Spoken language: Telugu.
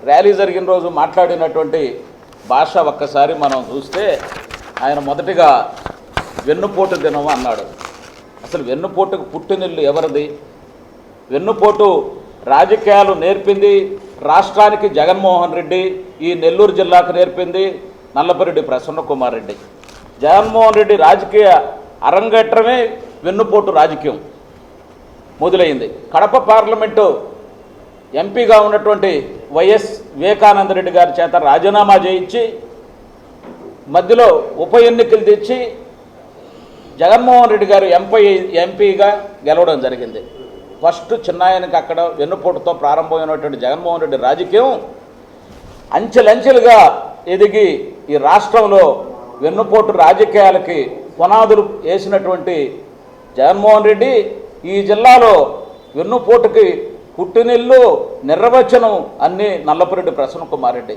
ర్యాలీ జరిగిన రోజు మాట్లాడినటువంటి భాష ఒక్కసారి మనం చూస్తే ఆయన మొదటిగా వెన్నుపోటు దినం అన్నాడు. అసలు వెన్నుపోటుకు పుట్టినిల్లు ఎవరిది? వెన్నుపోటు రాజకీయాలు నేర్పింది రాష్ట్రానికి జగన్మోహన్ రెడ్డి, ఈ నెల్లూరు జిల్లాకు నేర్పింది నల్లపురెడ్డి ప్రసన్నకుమార్ రెడ్డి. జగన్మోహన్ రెడ్డి రాజకీయ అరంగేట్రమే వెన్నుపోటు రాజకీయం మొదలైంది. కడప పార్లమెంటు ఎంపీగా ఉన్నటువంటి వైఎస్ వివేకానంద రెడ్డి గారి చేత రాజీనామా చేయించి మధ్యలో ఉప ఎన్నికలు తెచ్చి జగన్మోహన్ రెడ్డి గారు ఎంపీగా గెలవడం జరిగింది. ఫస్ట్ చిన్నాయనకి అక్కడ వెన్నుపోటుతో ప్రారంభమైనటువంటి జగన్మోహన్ రెడ్డి రాజకీయం అంచెలంచెలుగా ఎదిగి ఈ రాష్ట్రంలో వెన్నుపోటు రాజకీయాలకి పునాదులు వేసినటువంటి జగన్మోహన్ రెడ్డి ఈ జిల్లాలో వెన్నుపోటుకి పుట్టినిల్లు నిర్వచనం అన్నీ నల్లపురెడ్డి ప్రసన్నకుమార్ రెడ్డి.